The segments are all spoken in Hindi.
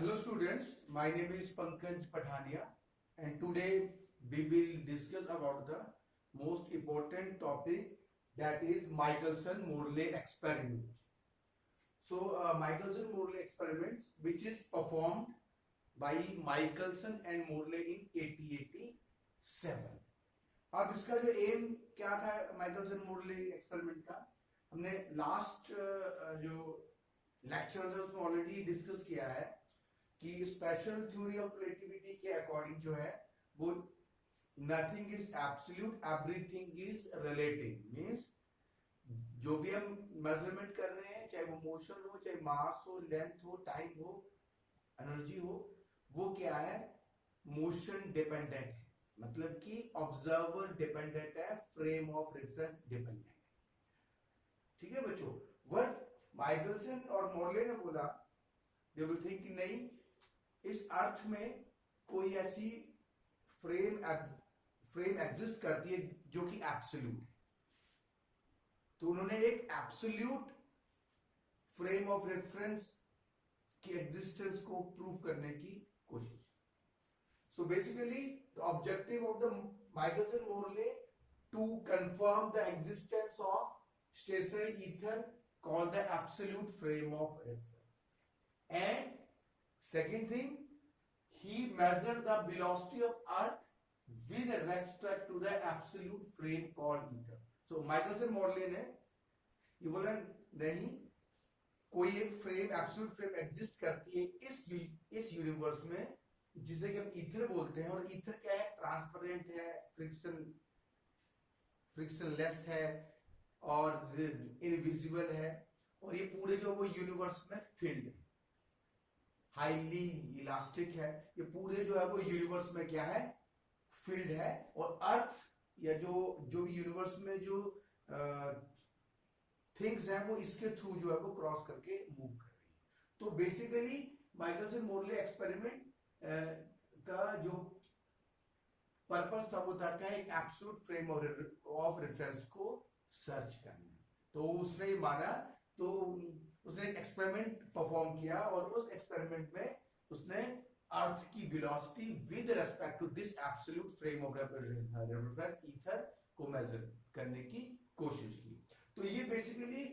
Hello students, my name is Pankaj Pathania and today we will discuss about the most important topic, that is Michelson-Morley experiment. So Michelson-Morley experiment which is performed by Michelson and Morley in 1887. अब इसका जो एम क्या था माइकलसन मोरले एक्सपेरिमेंट का, हमने लास्ट जो लेक्चर है उसमें ऑलरेडी डिस्कस किया है कि स्पेशल थ्योरी ऑफ रिलेटिविटी के अकॉर्डिंग जो है वो nothing is absolute, everything is relative. Means जो भी हम मेजरमेंट कर रहे हैं, चाहे वो मोशन हो, चाहे मास हो, लेंथ हो, टाइम हो, एनर्जी हो, वो क्या है, मोशन डिपेंडेंट है, मतलब कि ऑब्जर्वर डिपेंडेंट है, फ्रेम ऑफ रेफरेंस डिपेंडेंट है। ठीक है बच्चों, व्हाट माइकलसन और मोरले ने बोला, दे विल थिंक नहीं, इस अर्थ में कोई ऐसी फ्रेम एग्जिस्ट करती है जो कि एब्सोल्यूट है। तो उन्होंने एक एब्सोल्यूट फ्रेम ऑफ रेफरेंस की एग्जिस्टेंस को प्रूव करने की कोशिश। So basically the objective of the Michelson-Morley to confirm the existence of stationary ether called the absolute frame of reference. And second thing, he measured the velocity of earth with respect to the absolute frame called ether. So Michelson-Morley ने ये बोला नहीं, कोई एक फ्रेम, एब्सोल्यूट फ्रेम एग्जिस्ट करती है इस यूनिवर्स में जिसे कि हम ईथर बोलते हैं। और ईथर क्या है, ट्रांसपेरेंट है, फ्रिक्शनलेस है और इनविजिबल है, और ये पूरे जो वो यूनिवर्स में फील्ड है, हाईली इलास्टिक है, ये पूरे जो है वो यूनिवर्स में क्या है, फील्ड है। और अर्थ या जो भी यूनिवर्स में जो थिंग्स हैं वो इसके थ्रू जो है वो क्रॉस करके मूव कर रही है। तो बेसिकली माइकलसन मोरले एक्सपेरिमेंट का जो पर्पस था वो था क्या, एक एब्सोल्यूट फ्रेम ऑफ रेफरेंस को सर्च करना। तो उसने माना, तो उसने एक एक्सपेरिमेंट परफॉर्म किया और उस एक्सपेरिमेंट में उसने अर्थ की velocity with respect to this absolute frame of reference ether को मेजर करने की कोशिश की। तो ये बेसिकली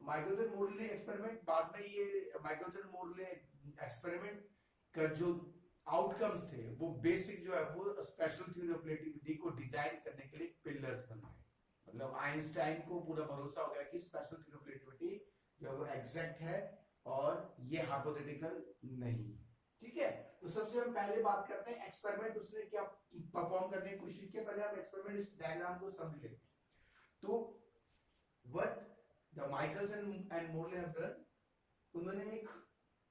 माइकलसन मोरले एक्सपेरिमेंट, बाद में ये माइकलसन मोरले एक्सपेरिमेंट का जो आउटकम्स थे वो बेसिक जो है वो स्पेशल थ्योरी ऑफ रिलेटिविटी को डिजाइन करने के लिए पिलर्स बन गए। मतलब आइंस्टाइन को पूरा भरोसा हो गया कि स्पेशल थ्योरी ऑफ रिलेटिविटी जो है वो एग्जैक्ट है और ये हाइपोथेटिकल नहीं। ठीक है, तो सबसे हम पहले बात करते हैं एक्सपेरिमेंट उसने क्या परफॉर्म करने की कोशिश की। पहले हम एक्सपेरिमेंट इस डायग्राम को समझ लेते हैं। तो what the Michelson and Morley have done, उन्होंने एक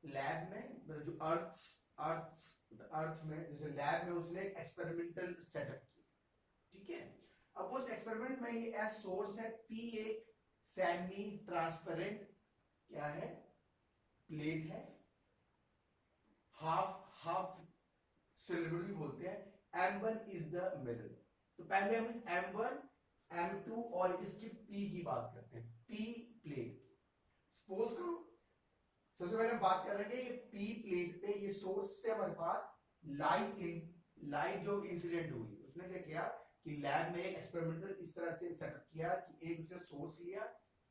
लैब में, मतलब जो अर्थ में जैसे लैब में उसने एक एक्सपेरिमेंटल सेटअप किया। ठीक है, अब उस एक्सपेरिमेंट में ये एस सोर्स है, पी एक सेमी ट्रांसपेरेंट क्या है, प्लेट है, हाफ सिलेंडर भी बोलते हैं, M1 इज द मिरर। तो पहले हम इस M1, M2 और इसकी P की बात करते हैं, P प्लेट। सपोज करो, सबसे पहले हम बात कर रहे हैं ये P प्लेट पे, ये सोर्स से हमारे पास लाइट जो इंसिडेंट हुई, उसने क्या किया कि लैब में एक्सपेरिमेंटल इस तरह से सेटअप किया कि एक उसने सोर्स लिया,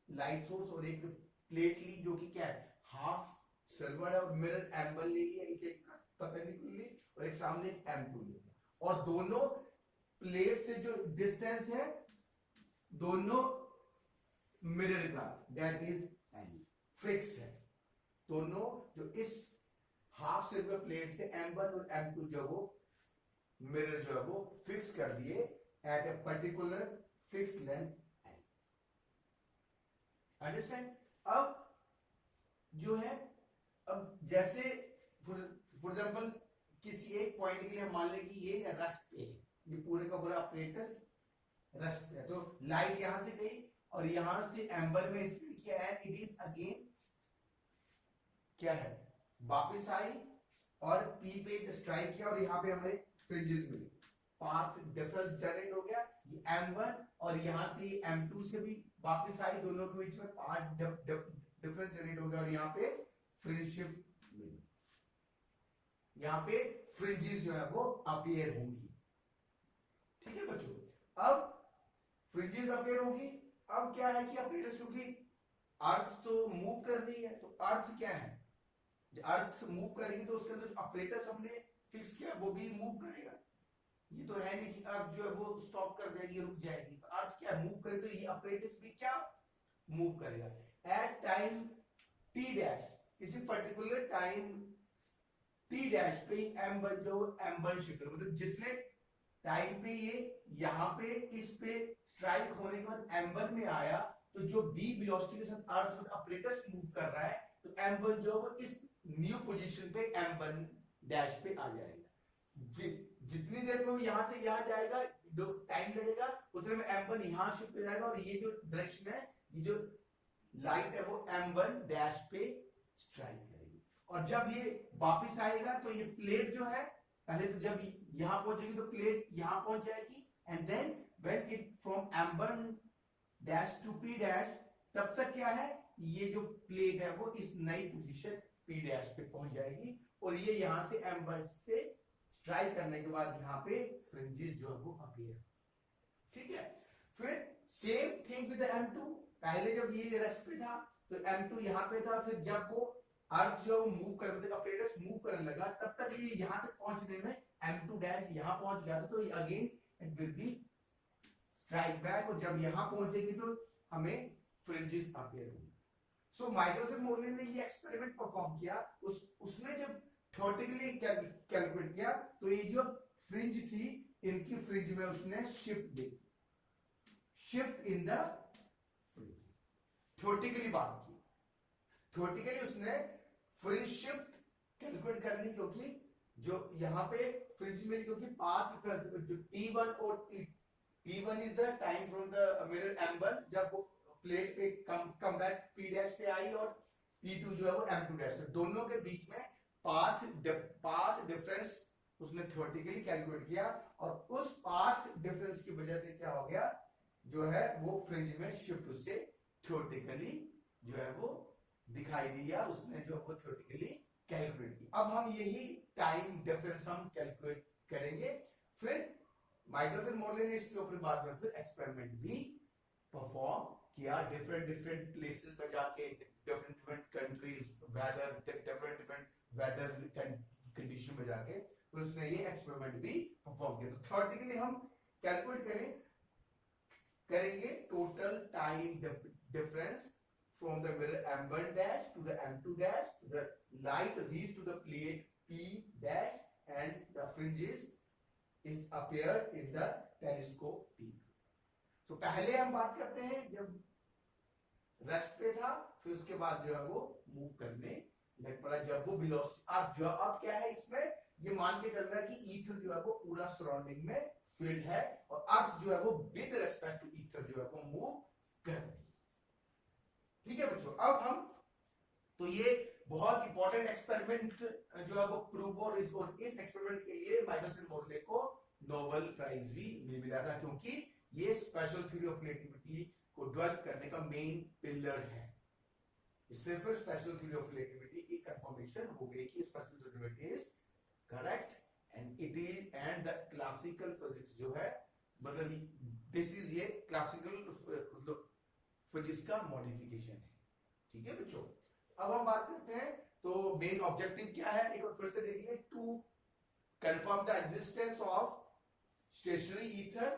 लाइट सोर्स, और एक प्लेट ली जो कि क्या है, हाफ सिल्वर है, और मिरर M1 ले लिया, एक परपेंडिकुलरली, और एक सामने M2 ले लिया, और दोनों प्लेट से जो डिस्टेंस है दोनों मिरर का, दैट इज फिक्स है। दोनों जो इस हाफ सिल्वर प्लेट से M1 और M2 जो वो मिरर जो है वो फिक्स कर दिए eight a particular fix length. Understand? अब जो है, अब जैसे फॉर एग्जांपल किसी एक पॉइंट के लिए हम मान लें कि ये रेस्ट पे है, ये पूरे का पूरा अपरेटस रेस्ट पे है, तो लाइट यहां से गई और यहां से M1 में स्पीड किया है, इट इज अगेन क्या है, वापस आई और P पे स्ट्राइक किया और यहाँ पे हमें फ्रिंजेस मिले, पाथ डिफरेंस जनरेट हो गया, ये M1 और यहाँ से M2 से भी वापस आई, दोनों के बीच में पाथ डिफरेंस जनरेट हो गया और यहाँ पे फ्रिंजशिप मिली। यहाँ पे फ्रिंजेस जो है वो अपीयर होंगी। ठीक है बच्चों, अब फ्रिंजेस अपीयर होगी। अब क्या है कि अपरेटस, क्योंकि अर्थ तो मूव कर रही है, तो अर्थ क्या है, जो अर्थ मूव करेगी तो उसके अंदर जो अपरेटस हमने फिक्स किया वो भी मूव करेगा। ये तो है नहीं कि अर्थ जो है वो स्टॉप कर जाएगी, रुक जाएगी। तो अर्थ क्या मूव करे, तो ये अपरेटस भी क्या मूव करेगा। एट टाइम टी डैश, किसी पर्टिकुलर टाइम टी डैश पे एम1 जो एम1 शिफ्ट, मतलब जितने टाइम पे ये यहाँ पे इस पे स्ट्राइक होने के बाद एम1 में आया, तो जो बी वेलोसिटी के साथ अर्थ विद अपरेटस मूव कर रहा है, तो एम1 जो वो इस न्यू पोजीशन पे एम1 डैश पे आ जाएगा। जितनी देर में वो यहां से यहां जाएगा, जो टाइम लगेगा उतने में एम1 यहां शिफ्ट हो जाएगा, और ये जो डायरेक्शन है, ये जो लाइट है वो एम1 डैश पे स्ट्राइक करेगी। और जब ये वापस आएगा तो ये प्लेट जो है, पहले तो जब यहां पहुंचेगी तो प्लेट यहां पहुंच जाएगी, and then when it from M1 dash to P dash, तब तक क्या है, ये जो प्लेट है वो इस नई पोजीशन पी डैश पे पहुंच जाएगी, और ये यहां से एम1 से स्ट्राइक करने के बाद यहाँ पे फ्रिंजेस जो है वो अपीयर। ठीक है, फिर सेम थिंग विद M2। पहले जब ये रेस्ट पे था तो M2 यहाँ पे था, फिर जब वो अर्थ जो मूव कर, मतलब अपरेटस मूव करने लगा, तब तक ये यहाँ तक पहुंचने में M2 डैश यहाँ पहुंच गया था, तो ये again it will be strike back, और जब यहाँ पहुंचेगी तो हमें फ्रिंजेस अपीयर होंगे। सो माइकलसन मोर्ले ने ये एक्सपेरिमेंट परफॉर्म किया, उसने जब थ्योरेटिकली कैलकुलेट किया, तो ये जो फ्रिंज थी, इनकी फ्रिंज में उसने shift the, shift in the fringe. Theoretically बात की, थ्योरेटिकली उसने फ्रिंज शिफ्ट कैलकुलेट कर ली, क्योंकि जो यहां पे फ्रिंज में, क्योंकि पाथ जो T1 और T1 is the time from the mirror M1, जब वो प्लेट पे कम बैक P डैश पे आई, और T2 जो है वो M2 डैश पे, दोनों के बीच में पाथ डिफरेंस उसने थ्योरेटिकली कैलकुलेट किया, और उस पाथ डिफरेंस की वजह से क्या हो गया, जो है वो फ्रिंज में शिफ्ट उससे थ्योरेटिकली जो है वो दिखाई दिया, उसने जो वो थ्योरेटिकली कैलकुलेट की। अब हम यही टाइम डिफरेंस हम कैलकुलेट करेंगे। फिर माइकलसन मोर्ले ने इसके ऊपर बाद में फिर एक्सपेरिमेंट भी परफॉर्म किया, डिफरेंट प्लेसेस पे जाके, different countries, different weather condition में जाके, फिर उसने ये एक्सपेरिमेंट भी परफॉर्म किया। तो थ्योरेटिकली हम कैलकुलेट करेंगे total time difference from the mirror M1 dash to the M2 dash, the light reach to the plate P dash, and the fringes is appeared in the telescope T2. So पहले हम बात करते हैं जब रेस्ट पे था, फिर उसके बाद जो है वो मूव करने लग पड़ा, जब वो वेलोसिटी, अब क्या है इसमें, ये मान के चल रहा है कि ईथर जो है वो पूरा सराउंडिंग में फील्ड है, और अर्थ जो है वो विद रेस्पेक्ट टू ईथर जो है वो मूव कर रही है। ठीक है बच्चों, अब हम, तो ये बहुत इंपॉर्टेंट एक्सपेरिमेंट जो है वो प्रूव, और इस एक्सपेरिमेंट के लिए माइकलसन मोर्ले को नोबेल प्राइज भी मिला था, क्योंकि ये स्पेशल थ्योरी ऑफ रिलेटिविटी को डेवलप करने का मेन पिलर है। इससे फिर स्पेशल थ्योरी ऑफ रिलेटिविटी की कंफर्मेशन हो गई कि special relativity is correct, and it is, and the classical physics जो है, मतलब दिस इज ये क्लासिकल फिजिक्स का मॉडिफिकेशन है। ठीक है बच्चों, अब हम बात करते हैं, तो मेन ऑब्जेक्टिव क्या है, एक बार फिर से देखिए, to confirm the existence of stationery ether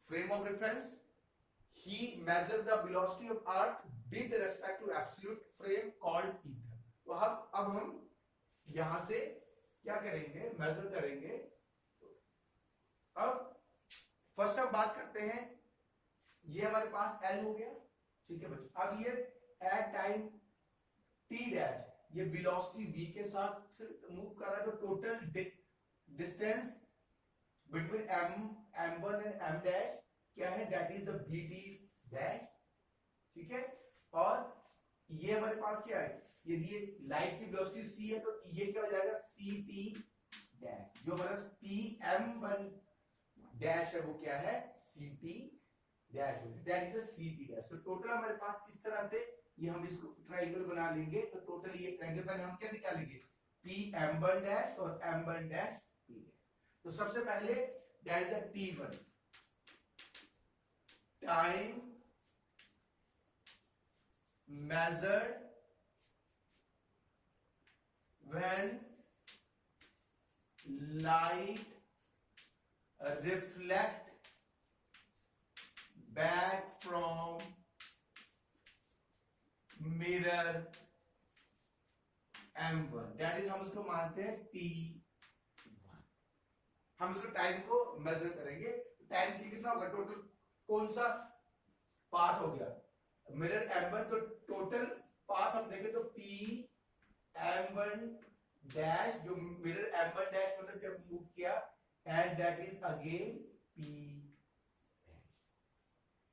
frame of reference, he measured the velocity of earth with respect to absolute frame called ether। तो अब हम यहां से क्या करेंगे, मेजर करेंगे। अब फर्स्ट हम बात करते हैं, ये हमारे पास L हो गया, ठीक है बच्चों। अब ये एट टाइम T डैश, ये वेलोसिटी v के साथ मूव कर रहा है, तो total distance between M1 and M dash क्या है, that is the vt dash. ठीक है, और ये हमारे पास क्या है, यदि ये लाइट की वेलोसिटी c है, तो ये क्या हो जाएगा, ct डैश, जो हमारा pm1 डैश है वो क्या है, ct dash, that is the ct dash. तो टोटल हमारे पास इस तरह से, ये हम इसको ट्रायंगल बना लेंगे, तो टोटल ये ट्रायंगल पर हम क्या निकालेंगे, पी एम वन डैश और M one dash P dash. तो सबसे पहले that is a T1 time measured when light reflect back from mirror M1, that is हम उसको मानते हैं T1। हम उसको टाइम को मेजर करेंगे, टाइम की कितना होगा, टोटल कौन सा पाथ हो गया मिरर M1, तो टोटल पाथ हम देखें तो P M1 डैश, जो मिरर M1 डैश मतलब जब मूव किया, and that is again P dash.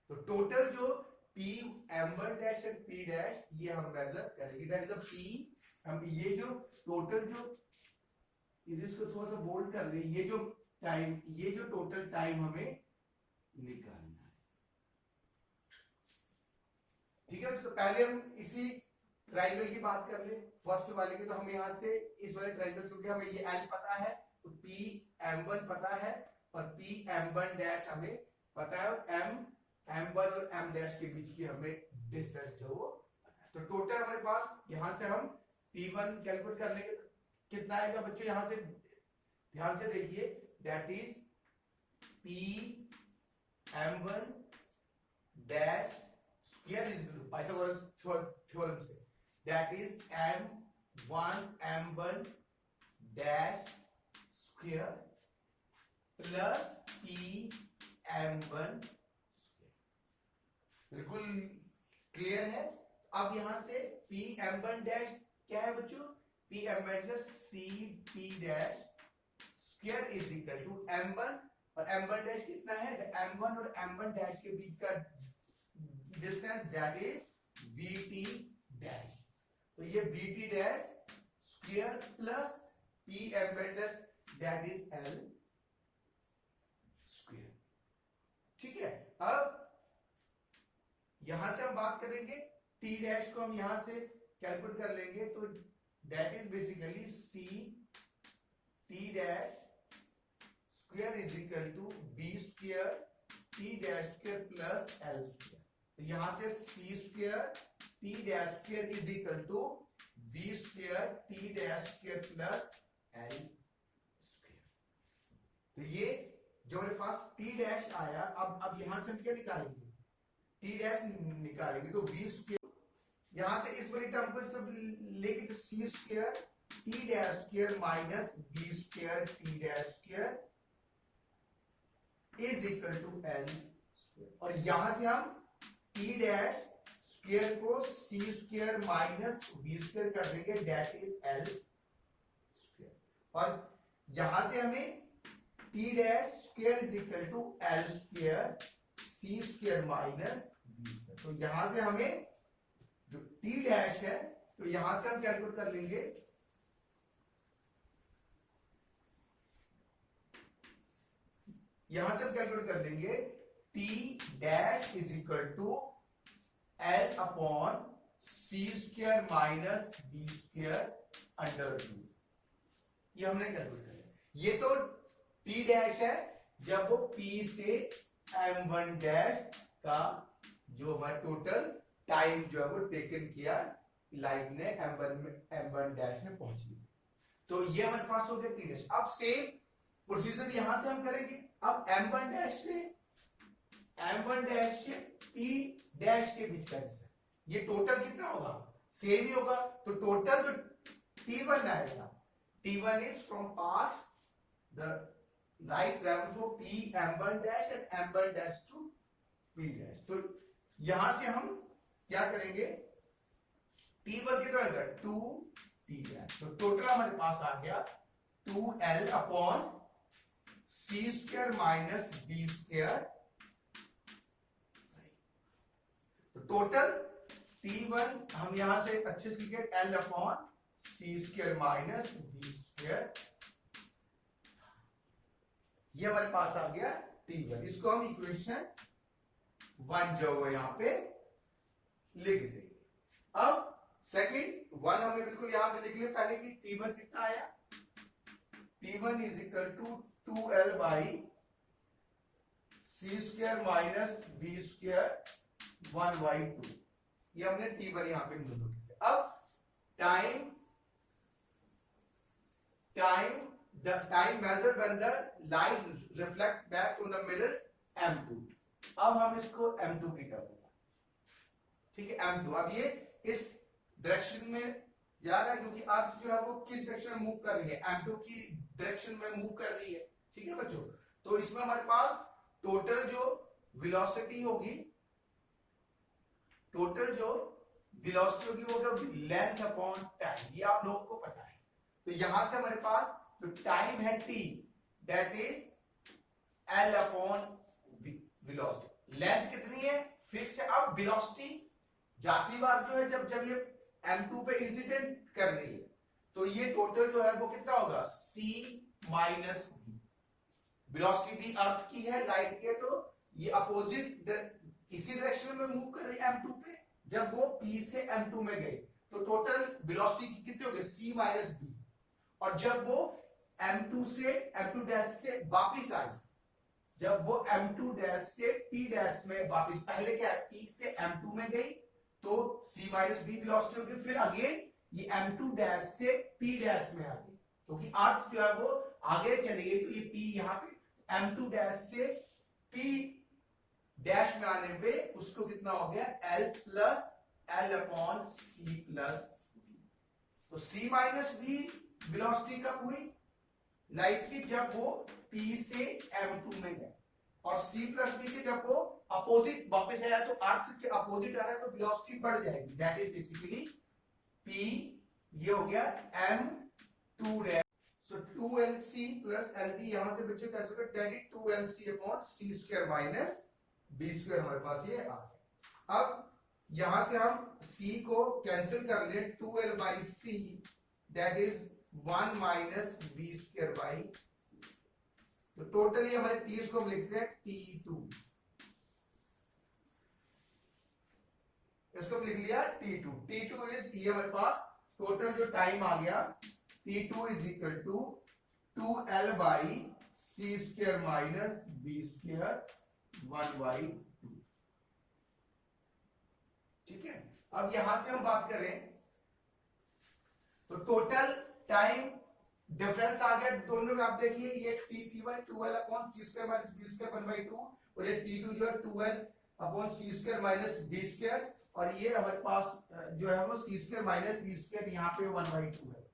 तो टोटल जो P M1 dash and P dash ये हम मेजर करेंगे, दैट इज अ P। हम ये जो टोटल जो इसको थोड़ा सा बोल्ड कर ले, ये जो टाइम, ये जो टोटल टाइम हमें निकालना है, ठीक है। तो पहले हम इसी ट्रायंगल की बात कर ले, फर्स्ट वाले की। तो हम यहां से इस वाले ट्रायंगल, क्योंकि हमें ये L पता है तो P M1 पता है और P M1 डैश हमें पता है, और M M1 और M डैश के बीच की हमें डिस्टेंस जो वो पता है। तो टोटल हमारे पास यहां से हम T1 कैलकुलेट कर लेंगे, तो कितना आएगा बच्चों, यहां से ध्यान से देखिए, that is P M1 dash square is Pythagoras theorem से, that is M1 M1 dash square plus P M1 square. बिल्कुल क्लियर है। अब यहां से P M1 डैश क्या है बच्चों, P M1 dash C P dash square is equal to M1 और M1 डैश कितना है, M1 और M1 डैश के बीच का distance that is VT dash. तो ये VT dash square plus P M1 dash that is L square, ठीक है। अब यहां से हम बात करेंगे T डैश को, हम यहां से कैलकुलेट कर लेंगे, तो that is basically C T dash square is equal to B square T dash square plus L square. तो यहां से C square T dash square is equal to B square T dash square plus L square. तो ये जो मेरे पास T डैश आया, अब यहां से हम क्या निकालेंगे, T डैश निकालेंगे, तो B स्क्वायर यहां से इस वाली टर्म को इस तरफ लेके, तो C square T dash square minus B square T dash square is equal to L square. और यहां से हम T डैश स्क्वायर को C square minus B square कर देंगे, दैट इज L स्क्वायर। और यहां से हमें T dash square is equal to L square C square minus B square. तो यहां से हमें जो T डैश है, तो यहां से हम कैलकुलेट कर लेंगे, यहां से हम कैलकुलेट कर लेंगे T dash is equal to L upon C square minus B square under root. ये हमने कैलकुलेट कर लिया। ये तो T डैश है जब वो P से M1 डैश का जो हमारा टोटल टाइम जो है वो टेकन किया लाइट ने M1 डैश में पहुंचने। तो ये हमारे पास हो गया T डैश। अब सेम प्रोसीजर यहां से हम करेंगे। अब M1 डैश से T डैश के बीच का डिस्टेंस, ये टोटल कितना होगा, सेम ही होगा। तो टोटल जो T1 आएगा, T1 is from pass the light travel from P M1 dash and M1 dash to P dash. तो यहां से हम क्या करेंगे, T1 कितना आएगा 2T डैश। तो टोटल हमारे पास आ गया 2L upon C square minus B square. तो टोटल T1 हम यहां से अच्छे से लिखे L upon C square minus B square, ये हमारे पास आ गया T1। इसको हम इक्वेशन 1 जो है यहां पे लिख देंगे। अब सेकंड 1 हमें बिल्कुल यहां पे लिख लिया पहले कि T1 कितना आया, T1 is equal to 2L by C square minus B square 1/2। ये हमने T1 यहां पे नोट किया। अब time the time measured when the light reflect back from the mirror m2। अब हम इसको m2 की टर्म में, ठीक है, m2। अब ये इस डायरेक्शन में जा रहा है क्योंकि अर्थ जो है वो किस डायरेक्शन में मूव कर रही है, m2 की डायरेक्शन में मूव कर रही है, ठीक है बच्चों। तो इसमें हमारे पास टोटल जो वेलोसिटी होगी वो होगी लेंथ अपॉन टाइम, ये आप लोगों को पता है। तो यहां से हमारे पास जो टाइम है t, that is l upon velocity. Length कितनी है, फिक्स है। अब वेलोसिटी जाती बार जो है जब ये m2 पे इंसिडेंट कर रही है तो ये टोटल जो है वो कितना होगा, c माइनस v। वेलोसिटी भी अर्थ की है, लाइट की है, तो ये अपोजिट इसी डायरेक्शन में मूव कर रही है m2 पे। जब वो p से m2 में गई तो टोटल वेलोसिटी कितनी होगी, c माइनस b। और जब वो m2 डैश से वापिस आई, जब वो m2 डैश से p डैश में वापिस, पहले क्या है p से m2 में गई तो c माइनस b वेलोसिटी होगी, फिर अगेन ये m2 डैश से p डैश में आ गई क्योंकि अर्थ जो है वो आगे चली गई, तो ये p यहाँ पे m2 डैश से p डैश में आने पे उसको कितना हो गया, l plus l upon c plus. तो c माइनस v वेलोसिटी कब हुई लाइट की, जब वो p से m2 में गए, और c प्लस v के जब वो अपोजिट वापस आया तो अर्थ के अपोजिट आ रहा है तो वेलोसिटी बढ़ जाएगी, दैट इज बेसिकली p, ये हो गया m2 डैश। सो 2lc प्लस lv यहां से बच्चों कैसे होगा, that is 2lc upon c square minus b square, हमारे पास ये आ गया। अब यहां से हम c को कैंसिल कर ले, 2l by c that is 1 minus B square by, तो टोटली हमारे t को हम लिखते हैं t2, इसको हम लिख लिया t2 इज, ये हमारे पास टोटल जो टाइम आ गया t2 is equal to 2l by C square minus B square 1/2। ठीक है, अब यहां से हम बात करें तो टोटल टाइम डिफरेंस आ गया दोनों में। आप देखिए ये t1 2l upon c square minus B square 1/2, और ये t2 जो है 2l upon c square minus B square, और ये हमारे पास जो है वो सी स्क्वायर माइनस बी स्क्वायर यहाँ पे 1/2 है।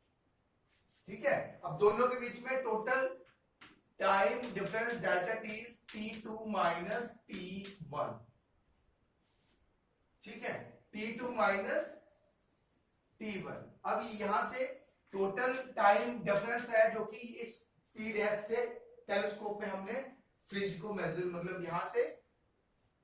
ठीक है, अब दोनों के बीच में total time difference delta T is t2 minus t1। ठीक है, t2 माइनस t1। अब यहां से टोटल टाइम डिफरेंस है जो कि इस p डैश से टेलीस्कोप पे हमने फ्रिंज को मेजर, मतलब यहां से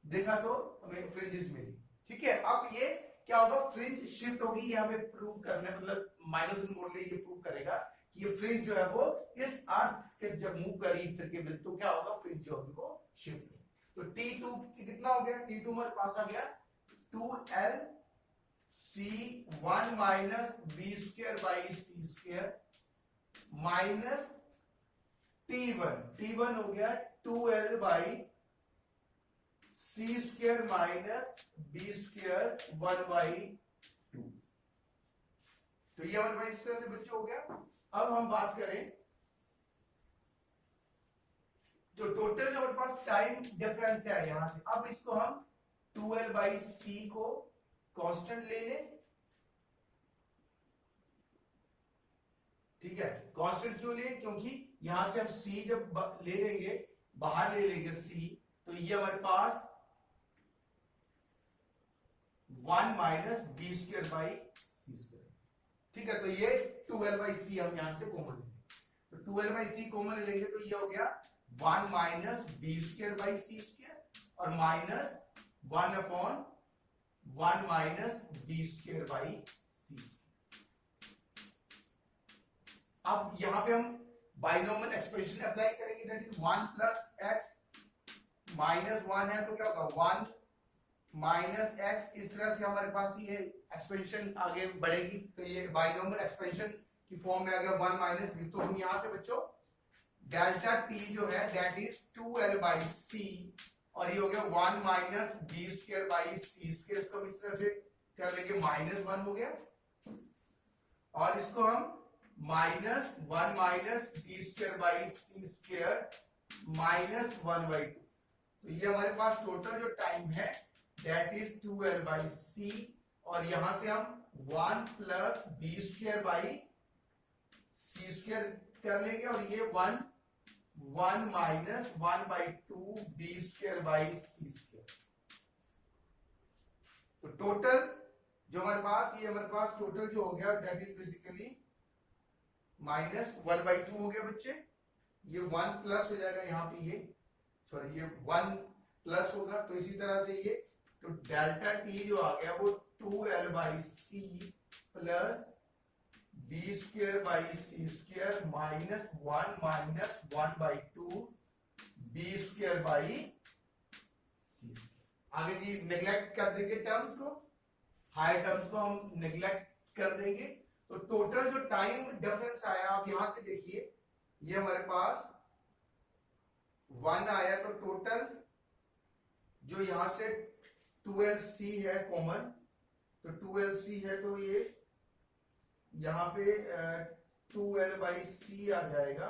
देखा तो हमें फ्रिंजेस मिली। ठीक है, अब ये क्या होगा, फ्रिंज शिफ्ट होगी, ये हमें प्रूव करना, मतलब माइनस मोडली ये प्रूव करेगा कि ये फ्रिंज जो है वो इस अर्थ के जब मूव करी इधर के बिल तो क्या होगा, फ्रिंज जो होगी वो शिफ्ट होगी। तो t2 कितना हो गया, t2 हमारे पास आ गया 2l c 1 minus B square by C square minus t1 हो गया 2l by C square minus B square 1/2। तो ये हमारे पास इस तरह से बच्चों हो गया। अब हम बात करें जो टोटल जो हमारे पास टाइम डिफरेंस है यहां से, अब इसको हम 2l बाई सी को कांस्टेंट ले लें। ठीक है, कांस्टेंट क्यों ले, क्योंकि यहां से हम c जब ले लेंगे, बाहर ले लेंगे c, तो ये हमारे पास 1 minus B square by C square. ठीक है, तो ये 2l बाई सी हम यहां से कॉमन लेंगे, तो 2l बाई सी कॉमन लेंगे तो ये हो गया 1 minus B square by C square और minus 1 upon 1 minus B square by C square. अब यहां पे हम बाइनोमियल एक्सप्रेशन अप्लाई करेंगे, that is 1 plus X minus 1 है तो क्या होगा 1 माइनस एक्स, इस तरह से हमारे पास ये एक्सपेंशन आगे बढ़ेगी, तो ये बाइनोमियल एक्सपेंशन की फॉर्म में आ गया 1 माइनस बी। तो हम यहां से बच्चों डेल्टा टी जो है दैट इज 2l/c, और ये हो गया 1 minus B square by C square. इसको हम इस तरह से कर लेंगे, -1 हो गया, और इसको हम -1 minus B square by C square -1/2। तो ये हमारे पास टोटल जो टाइम है दैट इज 2l/c, और यहां से हम 1 plus B square by C square कर लेंगे, और ये 1 minus 1/2 B square by C square. तो टोटल जो हमारे पास, ये हमारे पास टोटल जो हो गया दैट इज बेसिकली -1/2 हो गया बच्चे। ये 1 प्लस हो जाएगा यहाँ पे, ये सॉरी ये 1 प्लस होगा, तो इसी तरह से ये तो डेल्टा टी जो आ गया वो 2l/c plus B square by C square -1 minus 1/2 B square by c. आगे की नेग्लेक्ट कर देंगे टर्म्स को, हायर टर्म्स को हम नेग्लेक्ट कर देंगे। तो टोटल जो टाइम डिफरेंस आया, आप यहां से देखिए, ये हमारे पास 1 आया, तो टोटल जो यहां से 2lc है कॉमन, तो 2lc है, तो ये यहां पे 2l/c आ जाएगा,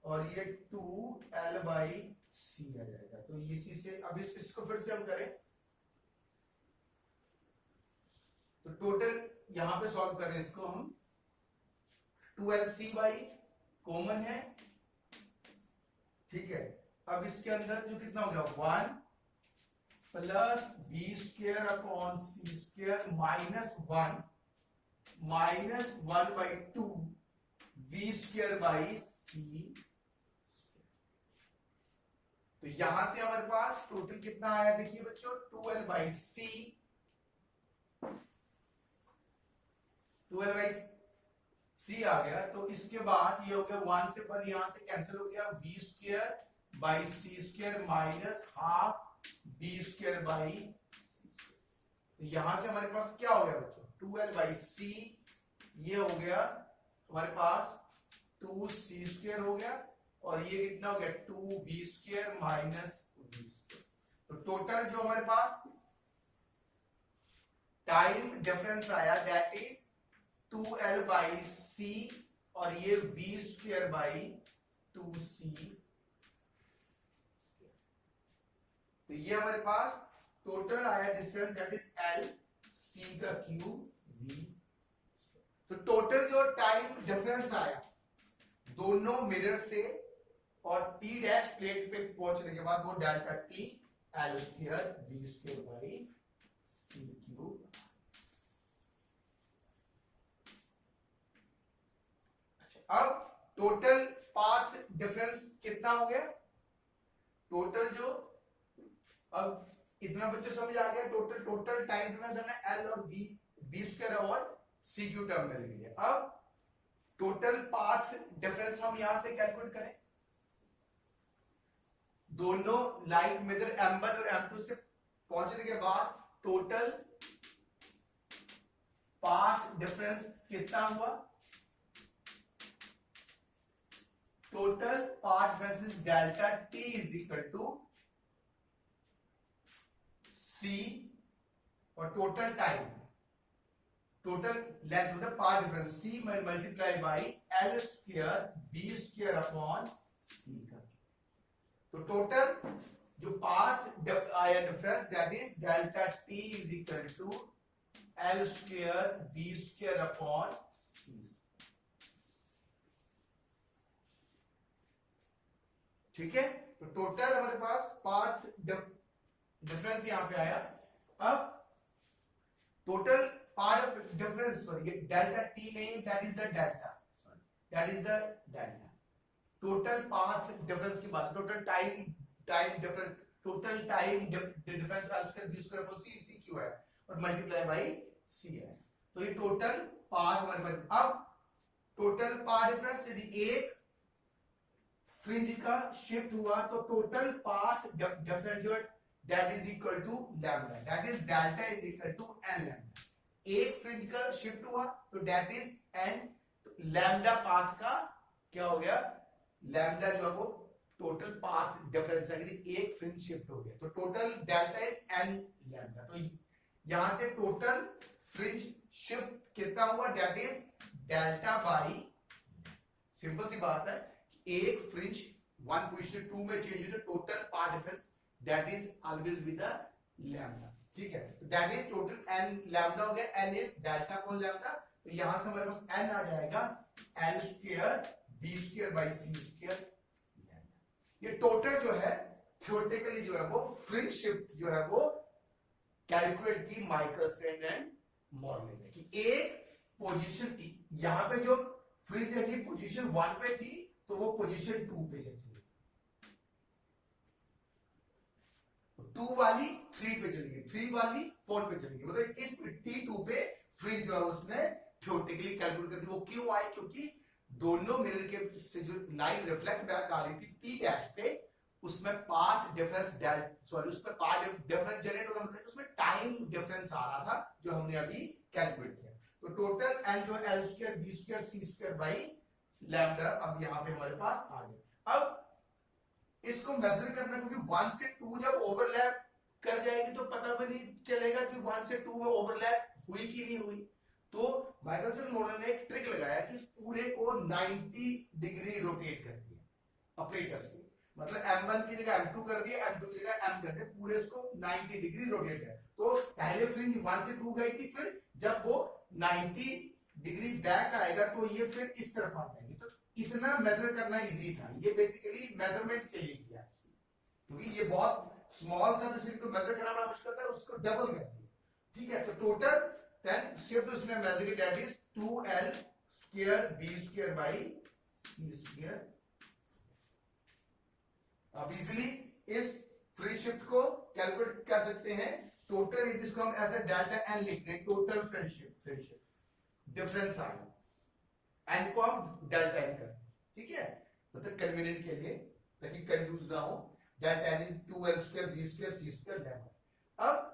और ये 2l/c आ जाएगा। तो इसी से अब इसको फिर से हम करें, तो टोटल यहां पे सॉल्व करें इसको हम, 2lc बाई कॉमन है, ठीक है। अब इसके अंदर जो कितना हो गया 1 plus B square upon c square -1 minus 1/2 B square by c. तो यहां से हमारे पास टोटल कितना आया, देखिए बच्चों 2l/c, 2l/c आ गया। तो इसके बाद ये हो गया 1 से 1 यहां से कैंसिल हो गया, b square by C square -12 b square by c. तो यहां से हमारे पास क्या हो गया बच्चों 2l/c, ये हो गया हमारे पास 2c स्क्वायर हो गया, और ये कितना हो गया 2b square minus v square. तो टोटल जो हमारे पास टाइम डिफरेंस आया दैट इज 2l/c, और ये v स्क्वायर बाई 2c। तो ये हमारे पास टोटल आया distance that is l, c का क्यूब v। तो टोटल जो टाइम डिफरेंस आया दोनों मिरर से और t डैश प्लेट पे पहुंचने के बाद, वो delta t l square v square by c cube. अच्छा, अब टोटल पाथ डिफरेंस कितना हो गया, टोटल जो, अब इतना बच्चों समझ आ गया, टोटल टाइम डिफरेंस हमने l और v स्क्वायर और सी क्यू टर्म में लिख लिया। अब टोटल पाथ डिफरेंस हम यहां से कैलकुलेट करें, दोनों लाइट मिरर M1 और M2 से पहुंचने के बाद टोटल पाथ डिफरेंस कितना हुआ, total path difference is delta t is equal to c, और total time, total length of the path difference c multiply by l square b square upon c का। तो टोटल जो पाथ आया difference that is delta t is equal to l square b square upon c। ठीक है, तो टोटल हमारे पास पाथ डिफरेंस यहां पे आया। अब टोटल पाथ डिफरेंस, सॉरी ये डेल्टा t नहीं, that is the delta, that is the delta. Total path difference की बात, total time difference, total time difference का square b square upon c, c क्यों है और मल्टीप्लाई बाय c है। तो ये टोटल पाथ हमारे पास। अब टोटल पाथ डिफरेंस, यदि एक फ्रिंज का शिफ्ट हुआ तो टोटल पाथ डिफरेंस जो that is equal to lambda, that is delta is equal to N lambda. एक फ्रिंज का शिफ्ट हुआ तो that is N lambda path का क्या हो गया, लैम्डा जो है वो टोटल पाथ डिफरेंस है, एक फ्रिंज शिफ्ट हो गया तो total delta is N lambda. तो यहां से टोटल फ्रिंज शिफ्ट कितना हुआ, that is delta by, simple सी बात है, एक फ्रिंज वन पोजीशन टू में चेंज हुई, total path difference that is always with the lambda. ठीक है, तो that is total n lambda हो गया, n is delta upon lambda. तो यहां से हमारे पास एन आ जाएगा l square B square by C square. ये टोटल जो है थ्योरेटिकली जो है वो फ्रिंज शिफ्ट जो है वो कैलकुलेट की माइकलसन एंड मॉर्ले ने, कि एक पोजीशन यहां पे जो फ्रिंज है पोजीशन 1 पे थी तो वो पोजीशन 2 पे चली गई, 2 वाली 3 पे चली गई, 3 वाली 4 पे चली गई, मतलब इस T2 पे फ्रिंज जो है उसने थ्योरेटिकली कैलकुलेट कर दी। वो क्यों आई, क्योंकि दोनों मिरर के से जो लाइट रिफ्लेक्ट बैक आ रही थी P डैश पे, उसमें पाथ डिफरेंस उसमें पाथ डिफरेंस जनरेट होगा, मतलब उसमें टाइम डिफरेंस आ रहा था जो हमने अभी कैलकुलेट किया। तो टोटल एन जो L square B square C square by lambda अब यहां पे हमारे पास आ गया। अब इसको मेजर करना, क्योंकि 1 से 2 जब ओवरलैप कर जाएगी तो पता भी नहीं चलेगा कि 1 से 2 में ओवरलैप हुई कि नहीं हुई। तो माइकलसन मोर्ले ने एक ट्रिक लगाया कि इस पूरे को 90 डिग्री रोटेट कर दिया ऑपरेटर्स को, मतलब M1 की जगह M2 कर दिया, M2 की जगह M कर दिया, पूरे इसको 90 डिग्री रोटेट है। तो पहले फ्रिंज 1 से 2 गई थी, फिर जब वो 90 डिग्री बैक आएगा तो ये फिर इस तरफ आ जाएगी। तो इतना मेजर करना इजी था, ये बेसिकली मेजरमेंट के लिए किया, क्योंकि ये बहुत स्मॉल था तो इसको मेजर करना बड़ा मुश्किल था, उसको डबल कर दिया। ठीक है, तो टोटल देन शिफ्ट उसने मेजर की, that is 2l square b square by c square. अब इजीली इस फ्री शिफ्ट को कैलकुलेट कर सकते हैं। टोटल इसको हम ऐसे डेल्टा एन लिख दें, टोटल फ्रेंडशिप डिफरेंस आया, एन को हम डेल्टा एन कर, ठीक है, मतलब कन्वीनियंट के लिए, ताकि कंफ्यूज ना हो। Delta N is 2l square b square c square lambda. अब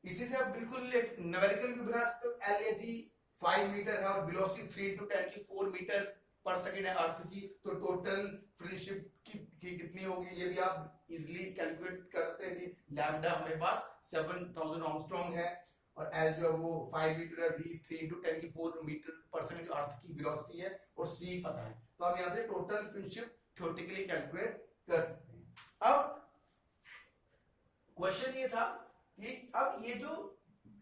इसी से आप बिल्कुल न्यूमेरिकल भी बना सकते हो। एल यदि 5 मीटर है और वेलोसिटी 3 into 10 की 4 मीटर पर सेकंड है अर्थ की, तो टोटल फ्रीशिप की कितनी होगी ये भी आप इजीली कैलकुलेट करते हैं। लैम्डा हमारे पास 7000 ऑर्मस्ट्रॉन्ग है और एल जो है वो 5 मीटर है, बी 3 into 10 की 4 मीटर पर सेकंड जो अर्थ की वेलोसिटी है, और सी पता है, तो हम यहां से टोटल फ्रीशिप थ्योरेटिकली कैलकुलेट कर सकते हैं। अब क्वेश्चन ये था कि अब ये जो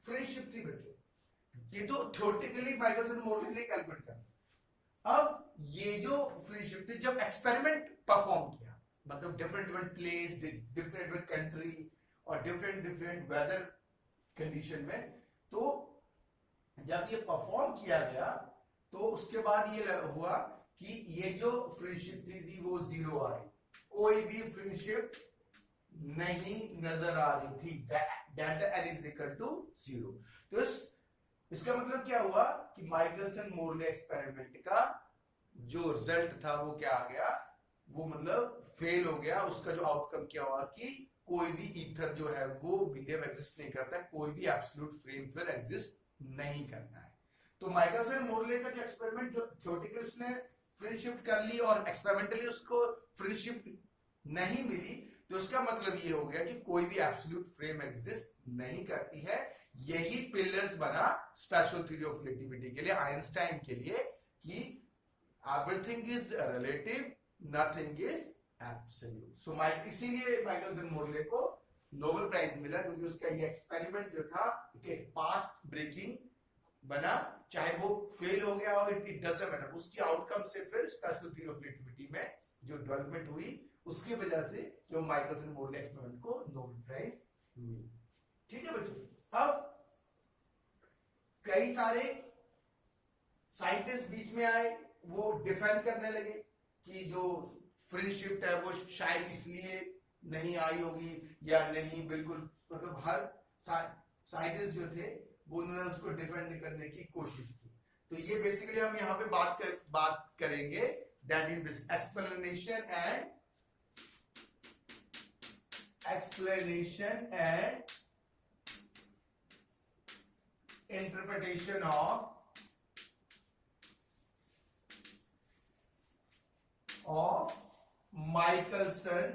फ्रीशिप थी बच्चों, ये तो थ्योरेटिकली माइकलसन मोर्ले ने कैलकुलेट कर, अब ये जो फ्रीशिप थी जब एक्सपेरिमेंट परफॉर्म किया, मतलब डिफरेंट प्लेस, डिफरेंट कंट्री और डिफरेंट वेदर कंडीशन में, तो जब ये परफॉर्म किया गया तो उसके बाद ये हुआ कि ये जो फ्रीशिप थी वो जीरो आ रही, कोई भी फ्रीशिप नहीं नजर आ रही थी, delta N is equal to 0। तो इसका मतलब क्या हुआ कि माइकलसन मोर्ले एक्सपेरिमेंट का जो रिजल्ट था वो क्या आ गया, वो मतलब फेल हो गया। उसका जो आउटकम क्या हुआ कि कोई भी ईथर जो है वो मीडियम एग्जिस्ट नहीं करता, कोई भी एब्सोल्यूट फ्रेम फिर एग्जिस्ट नहीं करना है। तो माइकलसन मोर्ले का जो एक्सपेरिमेंट जो थ्योरेटिकली उसने फ्री शिफ्ट कर ली और एक्सपेरिमेंटली उसको फ्री शिफ्ट नहीं मिली, तो उसका मतलब ये हो गया कि कोई भी एब्सोल्यूट फ्रेम एग्जिस्ट नहीं करती है। यही पिलर्स बना स्पेशल थ्योरी ऑफ रिलेटिविटी के लिए, आइंस्टाइन के लिए, कि everything is relative, nothing is absolute. So इसीलिए माइकलसन मोर्ले को नोबेल प्राइज मिला, क्योंकि उसका ये एक्सपेरिमेंट जो था एक पाथ ब्रेकिंग बना, चाहे वो फेल हो गया और इट डजंट मैटर, उसकी आउटकम से फिर स्पेशल थ्योरी ऑफ रिलेटिविटी में जो डेवलपमेंट हुई उसकी वजह से जो माइकलसन मोर्ले एक्सपेरिमेंट को नोबेल प्राइज मिली। ठीक है बच्चों, अब कई सारे साइंटिस्ट बीच में आए, वो डिफेंड करने लगे कि जो फ्री शिफ्ट है वो शायद इसलिए नहीं आई होगी या नहीं, बिल्कुल मतलब हर साइंटिस्ट जो थे वो उन्होंने उसको डिफेंड करने की कोशिश की। तो ये बेसिकली हम यहाँ पे बात करेंगे, that is explanation and explanation and interpretation of Michelson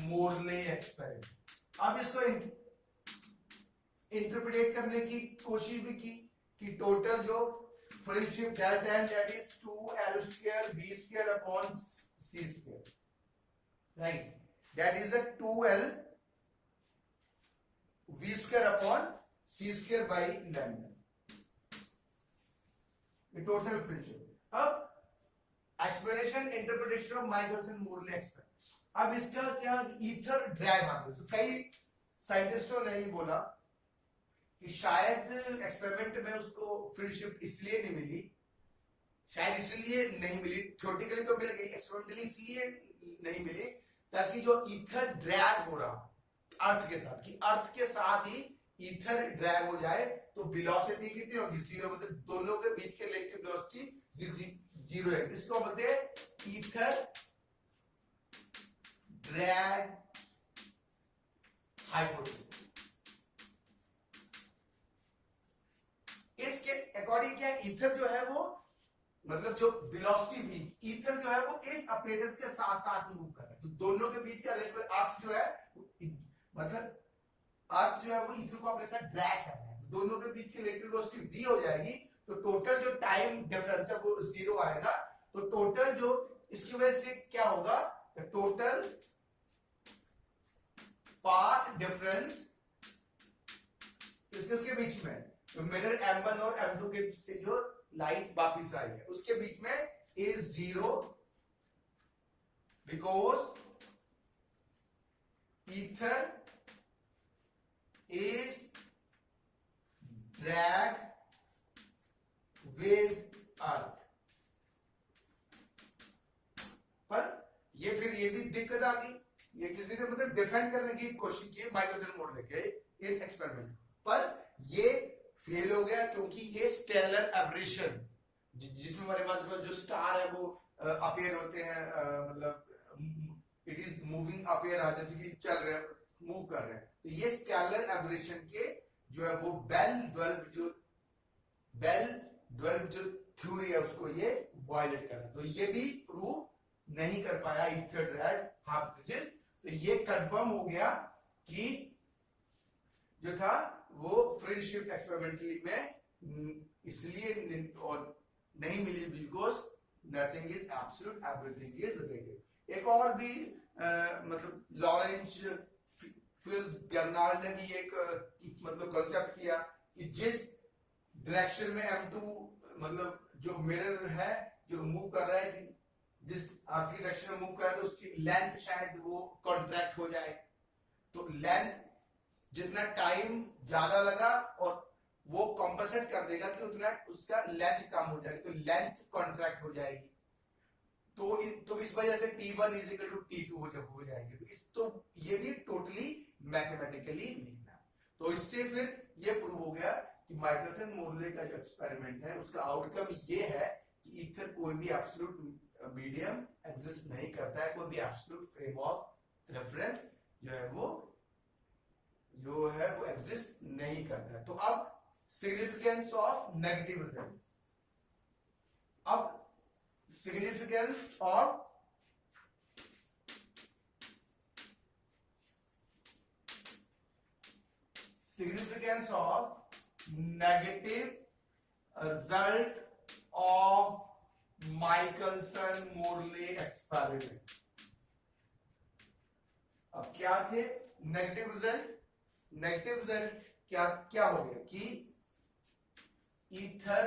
Morley experiment. अब इसको इंटरप्रेट करने की कोशिश भी की कि टोटल जो friendship delta N that is 2l square b square upon c square, right, that is the 2l v square upon c square by lambda, ये टोटल फ्रेंडशिप। अब explanation interpretation of Michelson Morley experiment. अब इसका क्या ईथर ड्रैग आता है। कई साइंटिस्टों ने ये बोला कि शायद एक्सपेरिमेंट में उसको फ्रेंडशिप इसलिए नहीं मिली, शायद इसलिए नहीं मिली, थ्योरेटिकली तो मिल गई, एक्सपेरिमेंटली इसलिए नहीं मिली ताकि जो ईथर ड्रैग हो रहा अर्थ के साथ, कि अर्थ के साथ ही ईथर ड्रैग हो जाए तो वेलोसिटी कितनी होगी, जीरो, मतलब दोनों के बीच के रिलेटिव वेलोसिटी जीरो है। इसको बोलते हैं ईथर ड्रैग हाइपोथेसिस। इसके अकॉर्डिंग क्या है, ईथर जो है वो मतलब जो वेलोसिटी भी, ईथर जो है वो इस अपरेटस के साथ साथ मूव कर रहा है, तो दोनों के बीच का अर्थ जो है मतलब अर्थ जो है वो ईथर को अपने साथ ड्रैग कर रहा है, दोनों के बीच की रिलेटिव वेलोसिटी v हो जाएगी, तो टोटल जो टाइम डिफरेंस है वो जीरो आएगा। तो टोटल जो इसकी वजह से क्या होगा, टोटल पाथ डिफरेंस इसके बीच में, तो मिरर M1 और M2 के बीच से जो लाइट वापिस आई है उसके बीच में is zero, because ether is drag with अर्थ। पर ये फिर ये भी दिक्कत आ गई, ये किसी ने मतलब डिफेंड करने की कोशिश की माइकलसन मोरले के इस एक्सपेरिमेंट, पर ये फेल हो गया क्योंकि ये स्टेलर एब्रेशन जिसमें हमारे पास जो स्टार है वो अपीयर होते हैं, मतलब इट इज मूविंग अपीयर, जैसे कि चल रहे हैं, मूव कर रहे हैं, तो ये स्टेलर एब्रेशन के जो है वो बेल ट्वेल्व जो थ्योरी है उसको ये वायलेट कर रहा है, तो ये भी प्रूव नहीं कर पाया ईथर ड्रैग हाइपोथेसिस। तो ये कंफर्म हो गया कि जो था वो फ्रेंडशिप एक्सपेरिमेंटली में इसलिए और नहीं मिली because nothing is absolute, everything is relative. एक और भी मतलब लॉरेंस फिट्जगेराल्ड ने भी एक मतलब कॉन्सेप्ट किया कि जिस डायरेक्शन में M2 मतलब जो मिरर है जो मूव कर रहा है, जिस अर्थ की डायरेक्शन में मूव कर रहा है, तो उसकी लेंथ शायद वो कॉन्ट्रैक्ट हो जाए, तो लेंथ जितना टाइम ज्यादा लगा और वो कॉम्पनसेट कर देगा कि उतना उसका लेंथ कम हो जाएगी, तो लेंथ कॉन्ट्रैक्ट हो जाएगी, तो इस वजह से T1 is equal to T2 हो जाएगी। तो ये भी टोटली मैथमेटिकली निकला। तो इससे फिर ये प्रूव हो गया कि माइकलसन मोरले का जो एक्सपेरिमेंट है उसका आउटकम ये है कि ईथर कोई भी एब्सोल्यूट मीडियम एग्जिस्ट नहीं करता है, कोई भी एब्सोल्यूट फ्रेम ऑफ रेफरेंस जो है वो एग्जिस्ट नहीं करता है। तो अब सिग्निफिकेंस ऑफ नेगेटिव रिजल्ट, अब significance of negative result of Michelson-Morley experiment। अब क्या थे नेगेटिव रिजल्ट? नेगेटिव रिजल्ट क्या हो गया कि ether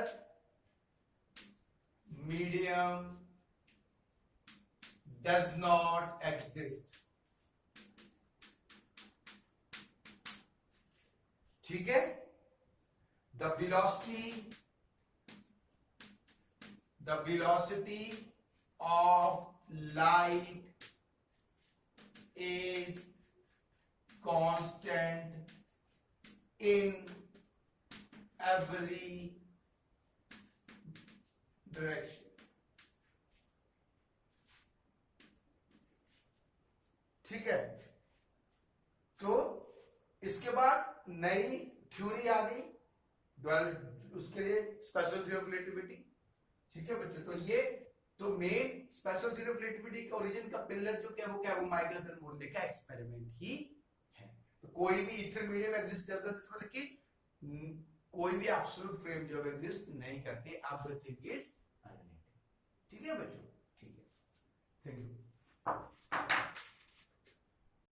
medium does not exist। ठीक है, the velocity of light is constant in every direction. ठीक है, रिलेटिविटी। ठीक है बच्चों, तो ये तो main special theory of relativity का ओरिजिन का पिलर जो क्या वो माइकलसन मोरले का एक्सपेरिमेंट ही है। तो कोई भी ईथर मीडियम एग्जिस्ट करता है, मतलब कि कोई भी एब्सोल्यूट फ्रेम जो एग्जिस्ट नहीं करती, एवरीथिंग इज